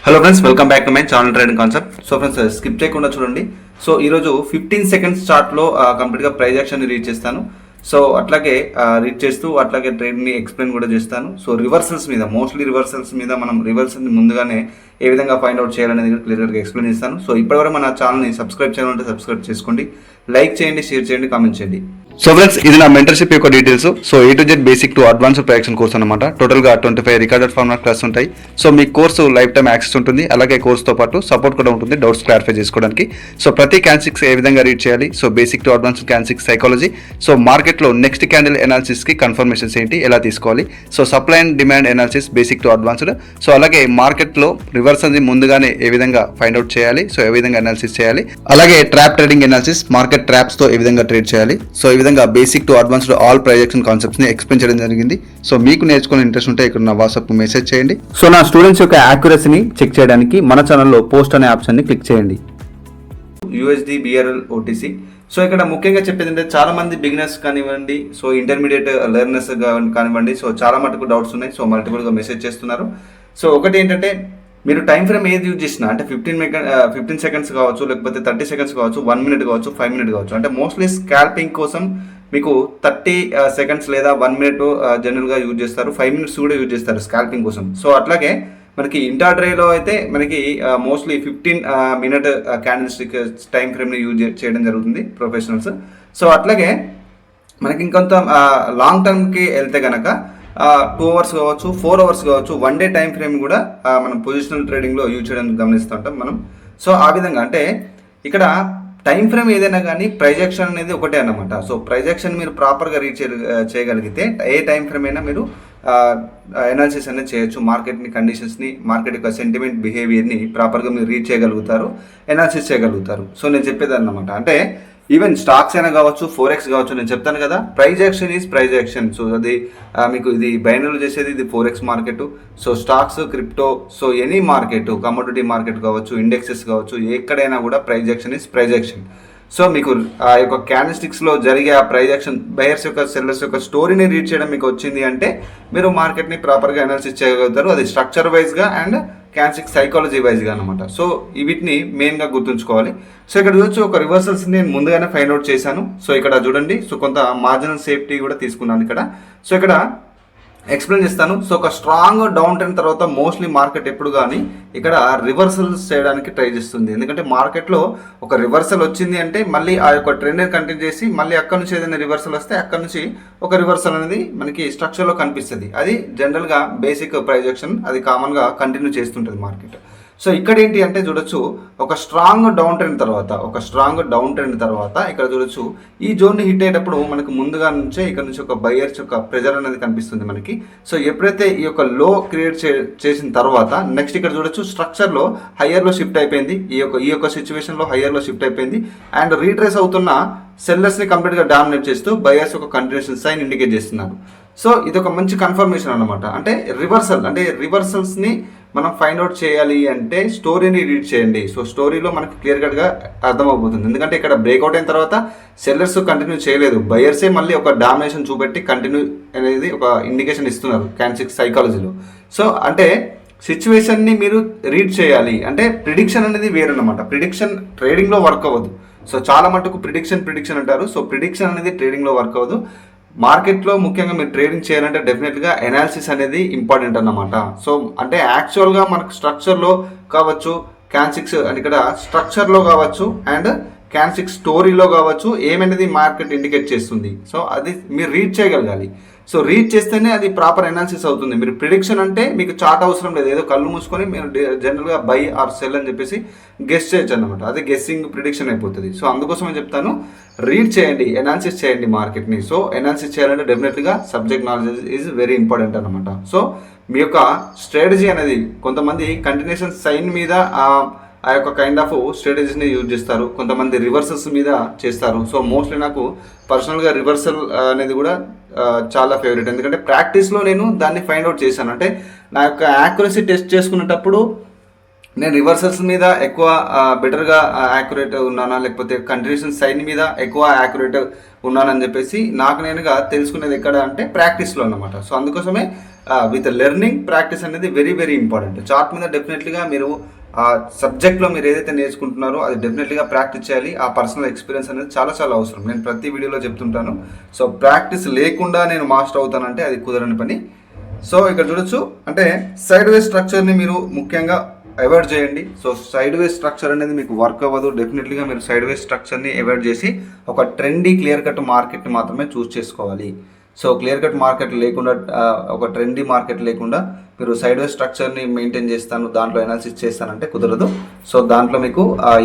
Hello friends, welcome back to my channel trading concept. So friends, skip చేయకుండా చూడండి. So ఈరోజు 15 seconds చార్ట్లో కంప్లీట్గా ప్రైజ్ యాక్షన్ రీడ్ చేస్తాను. సో అట్లాగే రీడ్ చేస్తూ అట్లాగే ట్రేడ్ని ఎక్స్ప్లెయిన్ కూడా చేస్తాను. సో రివర్సల్స్ మీద, మోస్ట్లీ రివర్సల్స్ మీద మనం రివర్సల్ని ముందుగానే ఏ విధంగా ఫైండ్ అవుట్ చేయాలనేది క్లియర్గా ఎక్స్ప్లెయిన్ చేస్తాను. సో ఇప్పటివరకు మన ఛానల్ని సబ్స్క్రైబ్ చేయాలంటే సబ్స్క్రైబ్ చేసుకోండి, లైక్ చేయండి, షేర్ చేయండి, కామెంట్ చేయండి. సో ఫ్రెండ్స్, ఇది నా మెంటర్షిప్ యొక్క details. So A to Z basic to advanced production course అనమాట. టోటల్గా 25 రికార్డెడ్ ఫార్మాట్ క్లాస్ ఉంటాయి. సో మీ కోర్సు లైఫ్ టైమ్ యాక్సెస్ ఉంటుంది. అలాగే కోర్స్తో పాటు సపోర్ట్ కూడా ఉంటుంది, డౌట్స్ క్లారిఫై చేసుకోవడానికి. సో ప్రతి క్యాన్సిక్స్ ఏ విధంగా రీడ్ చేయాలి, so basic to advanced candlesticks psychology, so మార్కెట్లో నెక్స్ట్ క్యాండిల్ ఎనాలిసిస్కి కన్ఫర్మేషన్స్ ఏంటి, ఎలా తీసుకోవాలి, so supply and demand analysis basic to advanced. So అలాగే మార్కెట్లో రివర్సల్ని ముందుగానే ఏ విధంగా ఫైండ్ అవుట్ చేయాలి, సో ఏ విధంగా అనాలిసిస్ చేయాలి, అలాగే ట్రాప్ ట్రేడింగ్ ఎనాలిసిస్, మార్కెట్ ట్రాప్స్తో ఏ విధంగా ట్రేడ్ చేయాలి. సో ఈ విధంగా basic to advanced all projection concepts ని ఎక్స్ప్లెయిన్ చేయడం జరిగింది. సో మీకు నేర్చుకునే ఇంట్రెస్ట్ ఉంటే ఇక్కడ నా వాట్సాప్ మెసేజ్ చేయండి. సో నా స్టూడెంట్స్ యొక్క యాక్యురసీని చెక్ చేయడానికి మన ఛానల్లో పోస్ట్ అనే ఆప్షన్ ని క్లిక్ చేయండి. USD BRL OTC. సో ఇక్కడ ముఖ్యంగా చెప్పేది అంటే చాలా మంది బిగినర్స్ కానివ్వండి, సో ఇంటర్మీడియట్ లెర్నర్స్ కానివ్వండి, సో చాలా మటుకు డౌట్స్ ఉన్నాయి. సో మల్టిపుల్గా మెసేజ్ చేస్తున్నారు. సో ఒకటి ఏంటంటే, మీరు టైం ఫ్రేమ్ ఏది యూజ్ చేసినా, అంటే 15 సెకండ్స్ కావచ్చు, లేకపోతే 30 సెకండ్స్ కావచ్చు, 1 మినిట్ కావచ్చు, 5 మినిట్ కావచ్చు, అంటే మోస్ట్లీ స్కాల్పింగ్ కోసం మీకు 30 సెకండ్స్ లేదా 1 మినిట్ జనరల్గా యూజ్ చేస్తారు, 5 మినిట్స్ కూడా యూజ్ చేస్తారు స్కాల్పింగ్ కోసం. సో అట్లాగే మనకి ఇంట్రాడేలో అయితే మనకి mostly 15 minute candle stick time ఫ్రేమ్ని యూజ్ చేయడం జరుగుతుంది ప్రొఫెషనల్స్. సో అట్లాగే మనకి ఇంకొంత లాంగ్ టర్మ్కి వెళ్తే కనుక 2 అవర్స్ కావచ్చు, 4 అవర్స్ కావచ్చు, 1 డే టైం ఫ్రేమ్ కూడా మనం పొజిషనల్ ట్రేడింగ్లో యూజ్ చేయడం గమనిస్తుంటాం మనం. సో ఆ విధంగా అంటే ఇక్కడ టైం ఫ్రేమ్ ఏదైనా కానీ ప్రైజ్ యాక్షన్ అనేది ఒకటే అన్నమాట. సో ప్రైజ్ యాక్షన్ మీరు ప్రాపర్గా రీచ్ చేయగలిగితే ఏ టైం ఫ్రేమ్ అయినా మీరు ఎనాలిసిస్ అనేది చేయొచ్చు. మార్కెట్ని, కండిషన్స్ని, మార్కెట్ యొక్క సెంటిమెంట్, బిహేవియర్ని ప్రాపర్గా మీరు రీచ్ చేయగలుగుతారు, ఎనాలిసిస్ చేయగలుగుతారు. సో నేను చెప్పేది అన్నమాట, అంటే ఈవెన్ స్టాక్స్ అయినా కావచ్చు, ఫోరెక్స్ కావచ్చు, నేను చెప్తాను కదా, price action is price action. So అది మీకు ఇది బైనరీలో చేసేది ఇది forex market. So stocks, crypto, so any market, commodity market కావచ్చు, ఇండెక్సెస్ కావచ్చు, ఎక్కడైనా కూడా price action is price action. So మీకు ఆ యొక్క క్యాండిల్స్టిక్స్లో జరిగే ఆ ప్రైజ్ యాక్షన్, బయర్స్ యొక్క, సెల్లర్స్ యొక్క స్టోరీని రీడ్ చేయడం మీకు వచ్చింది అంటే మీరు మార్కెట్ని ప్రాపర్గా అనాలిసిస్ చేయగలుగుతారు. అది స్ట్రక్చర్ వైజ్గా అండ్ క్యాన్సిక్ సైకాలజీ వైజ్గా అనమాట. సో వీటిని మెయిన్గా గుర్తుంచుకోవాలి. సో ఇక్కడ చూడొచ్చు, ఒక రివర్సల్స్ నేను ముందుగానే ఫైండ్ అవుట్ చేశాను. సో ఇక్కడ చూడండి, సో కొంత మార్జినల్ సేఫ్టీ కూడా తీసుకున్నాను ఇక్కడ. సో ఇక్కడ ఎక్స్ప్లెయిన్ చేస్తాను. సో ఒక స్ట్రాంగ్ డౌన్ ట్రెండ్ తర్వాత మోస్ట్లీ మార్కెట్ ఎప్పుడు కానీ ఇక్కడ రివర్సల్స్ చేయడానికి ట్రై చేస్తుంది. ఎందుకంటే మార్కెట్లో ఒక రివర్సల్ వచ్చింది అంటే మళ్ళీ ఆ యొక్క ట్రెండ్ని కంటిన్యూ చేసి మళ్ళీ అక్కడ నుంచి ఏదైనా రివర్సల్ వస్తే అక్కడ నుంచి ఒక రివర్సల్ అనేది మనకి స్ట్రక్చర్లో కనిపిస్తుంది. అది జనరల్గా బేసిక్ ప్రైజ్ యాక్షన్, అది కామన్గా కంటిన్యూ చేస్తుంటుంది మార్కెట్. సో ఇక్కడ ఏంటి అంటే చూడొచ్చు, ఒక స్ట్రాంగ్ డౌన్ ట్రెండ్ తర్వాత ఇక్కడ చూడొచ్చు, ఈ జోన్ని హిట్ అయ్యేటప్పుడు మనకు ముందుగా నుంచే ఇక్కడ నుంచి ఒక బయర్స్ యొక్క ప్రెజర్ అనేది కనిపిస్తుంది మనకి. సో ఎప్పుడైతే ఈ యొక్క లో క్రియేట్ చేసిన తర్వాత నెక్స్ట్ ఇక్కడ చూడొచ్చు, స్ట్రక్చర్లో హయ్యర్లో షిఫ్ట్ అయిపోయింది. ఈ యొక్క సిచ్యువేషన్లో హయ్యర్లో షిఫ్ట్ అయిపోయింది అండ్ రీట్రేస్ అవుతున్న సెల్లర్స్ని కంప్లీట్గా డామినేట్ చేస్తూ బయర్స్ ఒక కంటిన్యూషన్ సైన్ ఇండికేట్ చేస్తున్నారు. సో ఇది ఒక మంచి కన్ఫర్మేషన్ అనమాట. అంటే రివర్సల్స్ని మనం ఫైండ్ అవుట్ చేయాలి అంటే స్టోరీని రీడ్ చేయండి. సో స్టోరీలో మనకి క్లియర్ కట్గా అర్థమవుతుంది. ఎందుకంటే ఇక్కడ బ్రేక్అవుట్ అయిన తర్వాత సెల్లర్స్ కంటిన్యూ చేయలేదు, బయర్సే మళ్ళీ ఒక డామినేషన్ చూపెట్టి కంటిన్యూ అనేది ఒక ఇండికేషన్ ఇస్తున్నారు క్యాన్సిక్ సైకాలజీలో. సో అంటే సిచ్యువేషన్ని మీరు రీడ్ చేయాలి. అంటే ప్రిడిక్షన్ అనేది వేరన్నమాట. ప్రిడిక్షన్ ట్రేడింగ్లో వర్క్ అవ్వదు. సో చాలా మటుకు ప్రిడిక్షన్ అంటారు. సో ప్రిడిక్షన్ అనేది ట్రేడింగ్లో వర్క్ అవ్వదు. మార్కెట్లో ముఖ్యంగా మీరు ట్రేడింగ్ చేయాలంటే డెఫినెట్గా ఎనాలిసిస్ అనేది ఇంపార్టెంట్ అన్నమాట. సో అంటే యాక్చువల్గా మనకు స్ట్రక్చర్లో కావచ్చు, క్యాన్సిక్స్ అంటే ఇక్కడ స్ట్రక్చర్లో కావచ్చు అండ్ క్యాన్సిక్ స్టోరీలో కావచ్చు ఏమనేది మార్కెట్ ఇండికేట్ చేస్తుంది. సో అది మీరు రీడ్ చేయగలగాలి. సో రీడ్ చేస్తేనే అది ప్రాపర్ ఎనాలిసిస్ అవుతుంది. మీరు ప్రిడిక్షన్ అంటే మీకు చార్ట్ అవసరం లేదు, ఏదో కళ్ళు మూసుకొని మీరు జనరల్గా బై ఆర్ సెల్ అని చెప్పేసి గెస్ చేయొచ్చు అనమాట. అది గెస్సింగ్ ప్రిడిక్షన్ అయిపోతుంది. సో అందుకోసమే చెప్తాను, రీడ్ చేయండి, ఎనాలిసిస్ చేయండి మార్కెట్ని. సో ఎనాలిసిస్ చేయాలంటే డెఫినెట్గా subject knowledge is very important అనమాట. సో మీ యొక్క స్ట్రాటజీ అనేది కొంతమంది కంటిన్యూషన్ సైన్ మీద ఆ యొక్క కైండ్ ఆఫ్ స్ట్రాటజీస్ని యూజ్ చేస్తారు, కొంతమంది రివర్సల్స్ మీద చేస్తారు. సో మోస్ట్లీ నాకు పర్సనల్గా రివర్సల్ అనేది కూడా చాలా ఫేవరెట్. ఎందుకంటే ప్రాక్టీస్లో నేను దాన్ని ఫైండ్ అవుట్ చేశాను. అంటే నా యొక్క యాక్యురసీ టెస్ట్ చేసుకునేటప్పుడు నేను రివర్సల్స్ మీద ఎక్కువ బెటర్గా యాక్యురేట్ ఉన్నానా, లేకపోతే కంటిన్యూషన్ సైన్ మీద ఎక్కువ యాక్యురేట్ ఉన్నానని చెప్పేసి నాకు నేనుగా తెలుసుకునేది ఎక్కడ అంటే ప్రాక్టీస్లో అన్నమాట. సో అందుకోసమే విత్ లెర్నింగ్ ప్రాక్టీస్ అనేది వెరీ వెరీ ఇంపార్టెంట్. చార్ట్ మీద డెఫినెట్లీగా మీరు ఆ సబ్జెక్ట్లో మీరు ఏదైతే నేర్చుకుంటున్నారో అది డెఫినెట్లీగా ప్రాక్టీస్ చేయాలి. ఆ పర్సనల్ ఎక్స్పీరియన్స్ అనేది చాలా చాలా అవసరం. నేను ప్రతి వీడియోలో చెప్తుంటాను. సో ప్రాక్టీస్ లేకుండా నేను మాస్టర్ అవుతానంటే అది కుదరని పని. సో ఇక్కడ చూడొచ్చు, అంటే సైడ్ వే స్ట్రక్చర్ని మీరు ముఖ్యంగా అవాయిడ్ చేయండి. సో సైడ్ వే స్ట్రక్చర్ అనేది మీకు వర్క్ అవ్వదు. డెఫినెట్లీగా మీరు సైడ్ వే స్ట్రక్చర్ని అవాయిడ్ చేసి ఒక ట్రెండీ క్లియర్ కట్ మార్కెట్ని మాత్రమే చూస్ చేసుకోవాలి. సో క్లియర్ కట్ మార్కెట్ లేకుండా, ఒక ట్రెండీ మార్కెట్ లేకుండా మీరు సైడ్ వే స్ట్రక్చర్ని మెయింటైన్ చేస్తాను, దాంట్లో అనాలిసిస్ చేస్తానంటే కుదరదు. సో దాంట్లో మీకు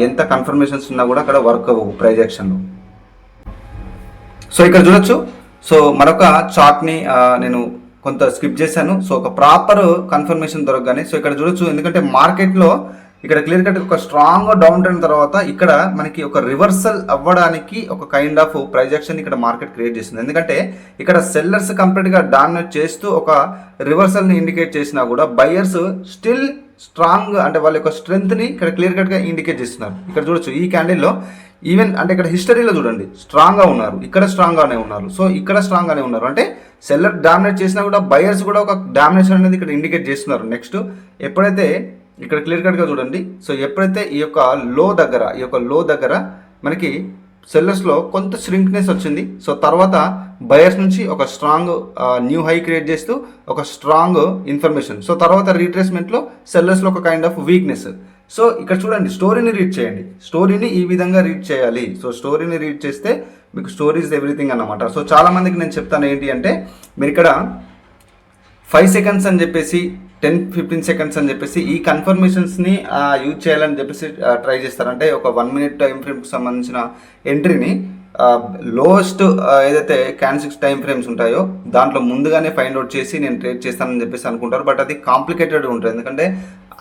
ఎంత కన్ఫర్మేషన్స్ ఉన్నా కూడా అక్కడ వర్క్ అవ్వవు ప్రైజ్ యాక్షన్లో. సో ఇక్కడ చూడొచ్చు, సో మరొక చార్ట్ని నేను కొంత స్కిప్ చేశాను. సో ఒక ప్రాపర్ కన్ఫర్మేషన్ దొరకగానే, సో ఇక్కడ చూడొచ్చు, ఎందుకంటే మార్కెట్లో ఇక్కడ క్లియర్ కట్ ఒక స్ట్రాంగ్ డౌన్ ట్రెండ్ తర్వాత ఇక్కడ మనకి ఒక రివర్సల్ అవ్వడానికి ఒక కైండ్ ఆఫ్ ప్రైజ్ యాక్షన్ ఇక్కడ మార్కెట్ క్రియేట్ చేస్తుంది. ఎందుకంటే ఇక్కడ సెల్లర్స్ కంప్లీట్గా డామినేట్ చేస్తూ ఒక రివర్సల్ని ఇండికేట్ చేసినా కూడా బయర్స్ స్టిల్ స్ట్రాంగ్, అంటే వాళ్ళ యొక్క స్ట్రెంగ్త్ని ఇక్కడ క్లియర్ కట్గా ఇండికేట్ చేస్తున్నారు. ఇక్కడ చూడొచ్చు ఈ క్యాండిల్లో ఈవెన్, అంటే ఇక్కడ హిస్టరీలో చూడండి స్ట్రాంగ్గా ఉన్నారు, ఇక్కడ స్ట్రాంగ్గానే ఉన్నారు, సో ఇక్కడ స్ట్రాంగ్గానే ఉన్నారు. అంటే సెల్లర్ డామినేట్ చేసినా కూడా బయర్స్ కూడా ఒక డామినేషన్ అనేది ఇక్కడ ఇండికేట్ చేస్తున్నారు. నెక్స్ట్ ఎప్పుడైతే ఇక్కడ క్లియర్ కట్గా చూడండి, సో ఎప్పుడైతే ఈ యొక్క లో దగ్గర మనకి సెల్లర్స్లో కొంత ష్రింక్నెస్ వచ్చింది. సో తర్వాత బయర్స్ నుంచి ఒక స్ట్రాంగ్ న్యూ హై క్రియేట్ చేస్తూ ఒక స్ట్రాంగ్ ఇన్ఫర్మేషన్. సో తర్వాత రీట్రేస్మెంట్లో సెల్లర్స్లో ఒక కైండ్ ఆఫ్ వీక్నెస్. సో ఇక్కడ చూడండి, స్టోరీని రీడ్ చేయండి. స్టోరీని ఈ విధంగా రీడ్ చేయాలి. సో స్టోరీని రీడ్ చేస్తే మీకు స్టోరీ ఇస్ ఎవ్రీథింగ్ అన్నమాట. సో చాలామందికి నేను చెప్తాను ఏంటి అంటే, మీరు ఇక్కడ 5 సెకండ్స్ అని చెప్పేసి 10-15 సెకండ్స్ అని చెప్పేసి ఈ కన్ఫర్మేషన్స్ని యూజ్ చేయాలని చెప్పేసి ట్రై చేస్తారు. అంటే ఒక 1 మినిట్ టైం ఫ్రేమ్కి సంబంధించిన ఎంట్రీని లోయెస్ట్ ఏదైతే క్యాండిల్స్ టైం ఫ్రేమ్స్ ఉంటాయో దాంట్లో ముందుగానే ఫైండ్ అవుట్ చేసి నేను ట్రేడ్ చేస్తానని చెప్పేసి అనుకుంటారు. బట్ అది కాంప్లికేటెడ్ ఉంటుంది, ఎందుకంటే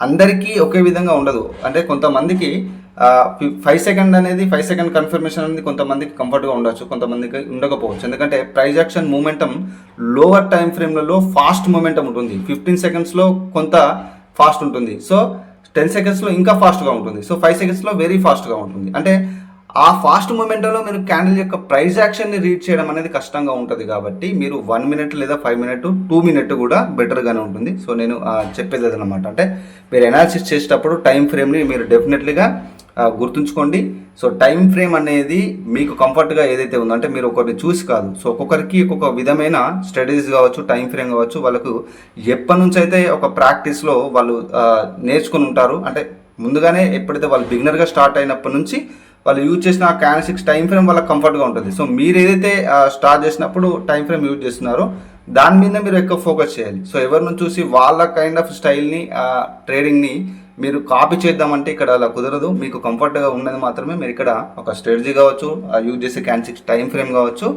అందరికీ ఒకే విధంగా ఉండదు. అంటే కొంతమందికి 5 సెకండ్ కన్ఫర్మేషన్ అనేది కొంతమందికి కంఫర్ట్గా ఉండొచ్చు, కొంతమందికి ఉండకపోవచ్చు. ఎందుకంటే price action momentum lower time ఫ్రేమ్లలో ఫాస్ట్ మూమెంటం ఉంటుంది. 15 సెకండ్స్లో కొంత ఫాస్ట్ ఉంటుంది, సో 10 సెకండ్స్లో ఇంకా ఫాస్ట్గా ఉంటుంది, సో 5 సెకండ్స్లో వెరీ ఫాస్ట్గా ఉంటుంది. అంటే ఆ ఫాస్ట్ మూమెంట్లో మీరు క్యాండిల్ యొక్క ప్రైజ్ యాక్షన్ని రీడ్ చేయడం అనేది కష్టంగా ఉంటుంది. కాబట్టి మీరు 1 మినిట్ లేదా 5 మినిట్ 2 మినిట్ కూడా బెటర్గానే ఉంటుంది. సో నేను చెప్పేది అదనమాట. అంటే మీరు అనాలిసిస్ చేసేటప్పుడు టైం ఫ్రేమ్ని మీరు డెఫినెట్లీగా గుర్తుంచుకోండి. సో టైం ఫ్రేమ్ అనేది మీకు కంఫర్ట్గా ఏదైతే ఉందో, అంటే మీరు ఒకరిని చూసి కాదు, సో ఒక్కొక్కరికి ఒక్కొక్క విధమైన స్ట్రాటజీస్ కావచ్చు, టైం ఫ్రేమ్ కావచ్చు, వాళ్ళకు ఎప్పటి నుంచి అయితే ఒక ప్రాక్టీస్లో వాళ్ళు నేర్చుకుని ఉంటారు. అంటే ముందుగానే ఎప్పుడైతే వాళ్ళు బిగినర్గా స్టార్ట్ అయినప్పటి నుంచి వాళ్ళు యూజ్ చేసిన ఆ క్యాండిల్స్ టైం ఫ్రేమ్ వాళ్ళకి కంఫర్ట్గా ఉంటుంది. సో మీరు ఏదైతే స్టార్ట్ చేసినప్పుడు టైం ఫ్రేమ్ యూజ్ చేస్తున్నారో దాని మీద మీరు ఎక్కువ ఫోకస్ చేయాలి. సో ఎవరిని చూసి వాళ్ళ కైండ్ ఆఫ్ స్టైల్ని, ట్రేడింగ్ని మీరు కాపీ చేద్దామంటే ఇక్కడ అలా కుదరదు. మీకు కంఫర్ట్గా ఉన్నది మాత్రమే మీరు ఇక్కడ ఒక స్ట్రాటజీ కావచ్చు, యూజ్ చేసే క్యాండిల్స్ టైం ఫ్రేమ్ కావచ్చు,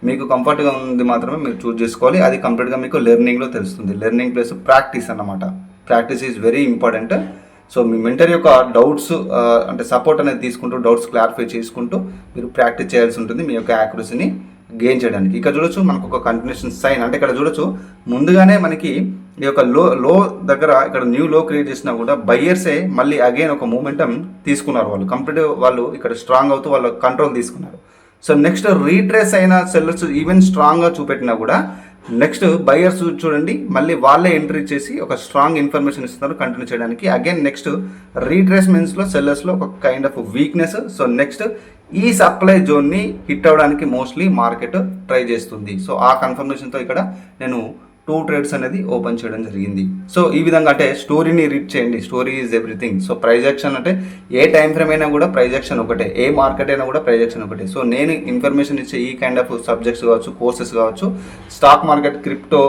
మీకు కంఫర్ట్గా ఉంది మాత్రమే మీరు చూస్ చేసుకోవాలి. అది కంప్లీట్గా మీకు లెర్నింగ్లో తెలుస్తుంది. లెర్నింగ్ ప్లస్ ప్రాక్టీస్ అన్నమాట. Practice is very important. So me mentor యొక్క డౌట్స్, అంటే సపోర్ట్ అనేది తీసుకుంటూ, డౌట్స్ క్లారిఫై చేసుకుంటూ మీరు ప్రాక్టీస్ చేయాల్సి ఉంటుంది మీ యొక్క యాక్యురసీని గెయిన్ చేయడానికి. ఇక్కడ చూడొచ్చు మనకు ఒక కంటిన్యూషన్ సైన్, అంటే ఇక్కడ చూడొచ్చు ముందుగానే మనకి ఈ యొక్క లో దగ్గర ఇక్కడ న్యూ లో క్రియేట్ చేసినా కూడా బయ్యర్సే మళ్ళీ అగైన్ ఒక మూమెంటం తీసుకున్నారు. వాళ్ళు కంప్లీట్ వాళ్ళు ఇక్కడ స్ట్రాంగ్ అవుతూ వాళ్ళ కంట్రోల్ తీసుకున్నారు. సో నెక్స్ట్ రీట్రేస్ అయిన సెల్లర్స్ ఈవెన్ స్ట్రాంగ్గా చూపెట్టినా కూడా నెక్స్ట్ బయర్స్ చూడండి మళ్ళీ వాళ్ళే ఎంట్రీ చేసి ఒక స్ట్రాంగ్ ఇన్ఫర్మేషన్ ఇస్తున్నారు కంటిన్యూ చేయడానికి. అగైన్ నెక్స్ట్ రీట్రేస్మెంట్స్లో సెల్లర్స్లో ఒక kind of weakness. So next ఈ సప్లై జోన్ని హిట్ అవ్వడానికి మోస్ట్లీ మార్కెట్ ట్రై చేస్తుంది. సో ఆ కన్ఫర్మేషన్తో ఇక్కడ నేను 2 ట్రేడ్స్ అనేది ఓపెన్ చేయడం జరిగింది. సో ఈ విధంగా అంటే స్టోరీని రీడ్ చేయండి. Story is everything. So price action అంటే ఏ టైం ఫ్రేమ్ అయినా కూడా ప్రైజ్ యాక్షన్ ఒకటే, ఏ మార్కెట్ అయినా కూడా ప్రైజ్ యాక్షన్ ఒకటే. సో నేను ఇన్ఫర్మేషన్ ఇచ్చే ఈ కైండ్ ఆఫ్ సబ్జెక్ట్స్ కావచ్చు, కోర్సెస్ కావచ్చు, stock market, crypto,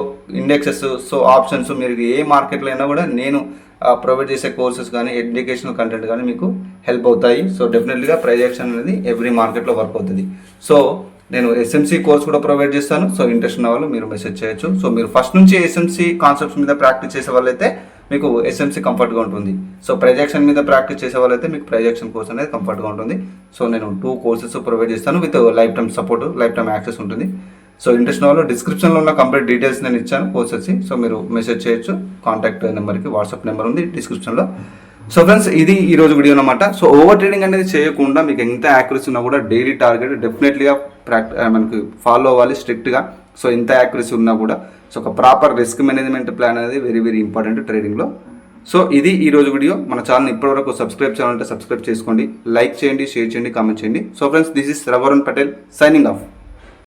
indexes, so options, మీరు ఏ మార్కెట్లో అయినా కూడా నేను ప్రొవైడ్ చేసే కోర్సెస్ కానీ ఎడ్యుకేషనల్ కంటెంట్ కానీ మీకు హెల్ప్ అవుతాయి. సో డెఫినెట్లీగా ప్రైజ్ యాక్షన్ అనేది ఎవ్రీ మార్కెట్లో వర్క్ అవుతుంది. సో నేను ఎస్ఎంసీ కోర్స్ కూడా ప్రొవైడ్ చేస్తాను. సో ఇంట్రెస్ట్ ఉన్న వాళ్ళు మీరు మెసేజ్ చేయొచ్చు. సో మీరు ఫస్ట్ నుంచి ఎస్ఎంసీ కాన్సెప్ట్స్ మీద ప్రాక్టీస్ చేసే వాళ్ళైతే మీకు ఎస్ఎంసీ కంఫర్ట్గా ఉంటుంది. సో ప్రైజ్ యాక్షన్ మీద ప్రాక్టీస్ చేసే వాళ్ళైతే మీకు ప్రైజ్ యాక్షన్ కోర్స్ అనేది కంఫర్ట్గా ఉంటుంది. సో నేను 2 కోర్సెస్ ప్రొవైడ్ చేస్తాను with life time support, life time access ఉంటుంది. సో ఇంట్రెస్ట్ ఉన్న వాళ్ళు డిస్క్రిప్షన్లో ఉన్న కంప్లీట్ డీటెయిల్స్ నేను ఇచ్చాను కోర్సెస్. సో మీరు మెసేజ్ చేయొచ్చు. కాంటాక్ట్ నెంబర్కి వాట్సాప్ నెంబర్ ఉంది డిస్క్రిప్షన్లో. సో ఫ్రెండ్స్, ఇది ఈరోజు వీడియో అనమాట. సో ఓవర్ ట్రేడింగ్ అనేది చేయకుండా మీకు ఎంత యాక్యురసీ ఉన్నా కూడా డైలీ టార్గెట్ డెఫినెట్లీగా మనకి ఫాలో అవ్వాలి స్ట్రిక్ట్గా. సో ఇంత యాక్యురసీ ఉన్నా కూడా సో ఒక ప్రాపర్ రిస్క్ మేనేజ్మెంట్ ప్లాన్ అనేది వెరీ వెరీ ఇంపార్టెంట్ ట్రేడింగ్లో. సో ఇది ఈ రోజు వీడియో. మన ఛానల్ ఇప్పటివరకు సబ్స్క్రైబ్ చేయాలంటే సబ్స్క్రైబ్ చేసుకోండి, లైక్ చేయండి, షేర్ చేయండి, కామెంట్ చేయండి. So friends, this is Raghuvaran Patel signing off.